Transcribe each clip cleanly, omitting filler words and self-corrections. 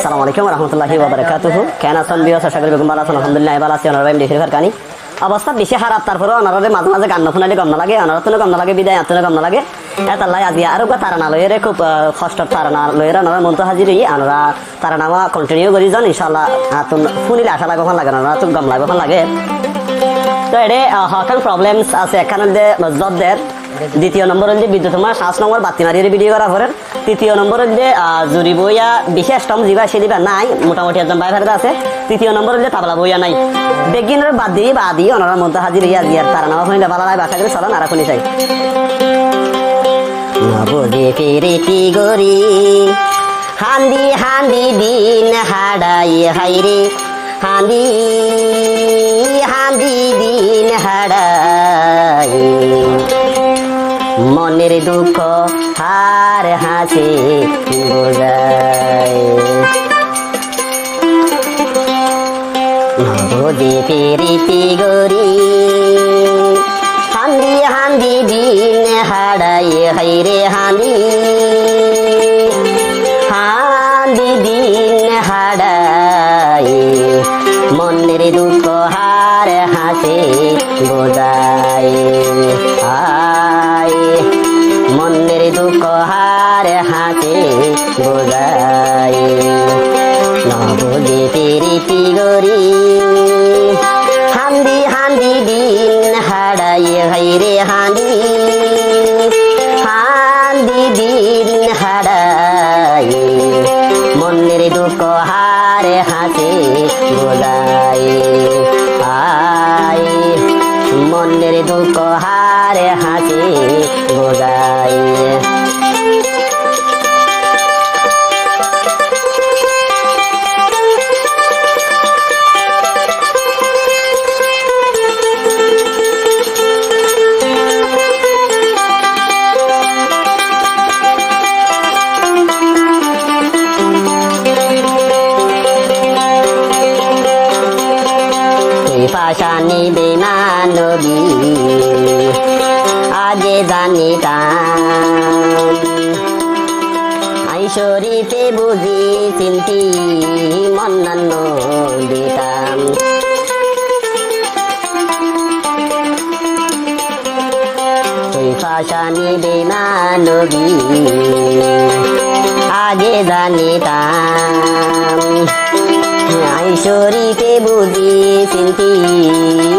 আসসালামু আলাইকুম ওয়া রাহমাতুল্লাহি ওয়া বারাকাতুহু। কেন আছেন বিয়াস? আশা করি বেগম ভালো আছেন। আলহামদুলিল্লাহ ভালো আছি। ওনারা আমি দেশের কানি অবস্থা বেশি খারাপ, তারপরে ওনারা মাঝে মাঝে গান শুনাইলে গম না লাগে, ওনারা তো গম না লাগে, বিদায় আত্মনে গম না লাগে। এতাল্লাই আজি আরো তারানা লয়েরে খুব কষ্ট তারানা লয়েরা ওনারা মন তো হাজির হই ওনারা তারানামা কন্টিনিউ করি যান ইনশাআল্লাহ। তুন শুনিলে আশা লাগে লাগে ওনারা তো গম লাগে লাগে। তো এডে হকাল প্রবলেমস আছে এখানে জদের। দ্বিতীয় নম্বর হচ্ছে বিদ্যুৎ মাস, 5 নম্বর বাতি মারিয়ে ভিডিও করা পরে। তৃতীয় নম্বর হচ্ছে জুরি বইয়া বিশেষ টম জিবা সে দিবা নাই, মোটামুটি একজন ভাই ভাইরা আছে। তৃতীয় নম্বর হচ্ছে তাবলা বইয়া নাই। বেগিনের বাদ দিয়ে ওনারা মধ্যে হাজির হইয়া জিয়ার তারা নামা শুনিলে ভালো লাগে, বাসা করে চলেন আর শুনি চাই। নবদে ফিরিতি গরি হান্দি হান্দি দিন হাডাই হাইরে, হান্দি হান্দি দিন হাডাই, মনের দুঃখ হার হাসে বোঝায়। নবদে ফিরিতি গরি হান্দি হান্দি দিন হাডাই হাইরে, হান্দি হান্দি দিন হাডাই, মনের দুঃখ হার হাসে বোঝায়। আয় মনের দুঃখ হার হাসে বোঝায়। নবদে ফিরিতি গরি হান্দি হান্দি দিন হাডাই হাইরে, হান্দি হান্দি দিন হাডাই, মনের দুঃখ হার হাসে বোঝায়। আয় মনের দুঃখ হার হাসে বোঝায়। পাশানি বেমানবী আগে জানিতাম, আইশরীতে বুঝি চিন্তি মন্নান্ন দিতাম। তুই পাশানি বেমানবী আগে জানিতাম, আইশরীতে বুঝি চিন্তি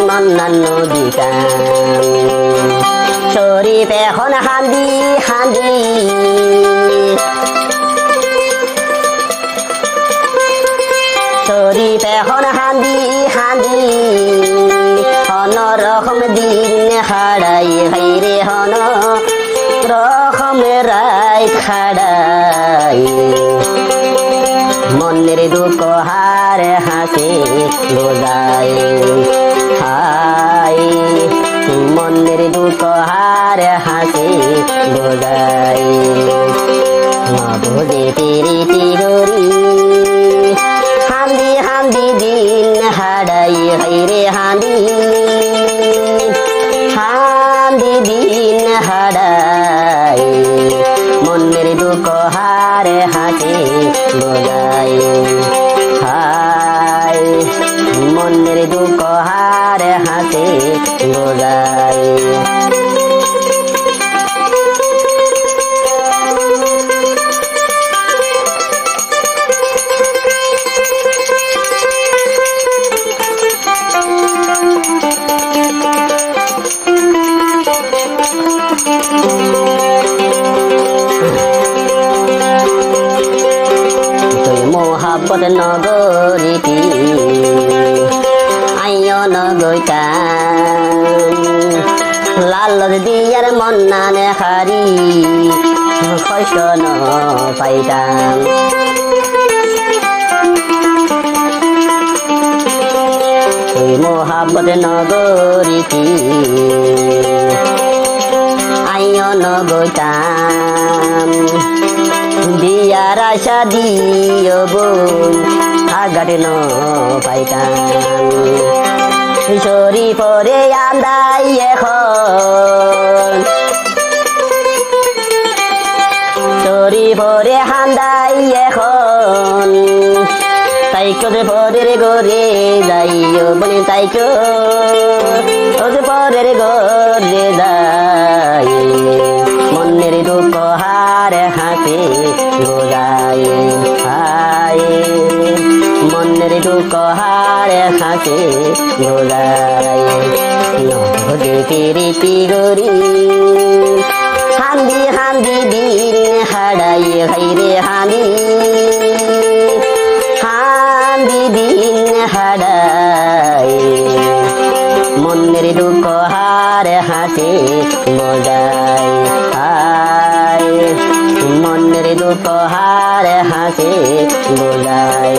মন্নান্ন দিতাম। শরীফ এখন হান্দি হান্দি, শরীফ এখন হান্দি হান্দি, হনরকম দিন হারাই হাইরে, হন রকম রাই খাড়াই, মনের দুঃখ হার হাসে বোঝায়। হাই মনের দুঃখ হার হাসে বোঝায়। নবদে ফিরিতি গরি হান্দি হান্দি দিন হাডাই হাইরে, হান্দি হান্দি দিন হাডাই, মনের দুঃখ হার হাসে বোঝায়। হাই মনের দুঃখ হার হাসে বোঝায়। মোহাব্বত নগরীটি আইয় নগৈতাম, লাল দিয়ার মন্নানে হারি কষ্ট ন পাইতাম। মোহাব্বত নগরীটি আইয় নগৈতাম, দিয়ার আশা দিও বোন আগাটে ন পাইতাম। শরীফরে আন্দাই এখন, শরীফরে হান্দাই এখন, তাইকো যে পরের ঘরে যাইও বলে তাইকো ও যে পরের ঘরে যাই মনের দুঃখ হারে হাসি গোজাই হায় মনের দুঃখ হারে হাসি গোজাই নদে প্রীতি গরি হান্দি হান্দি দিন হাড়াই হাইরে হান্দি হান্দি দিন হাড়াই মনের দুঃখ হারে হাসি মজাই হায় মনের দুঃখ হারে হাসি বোঝাই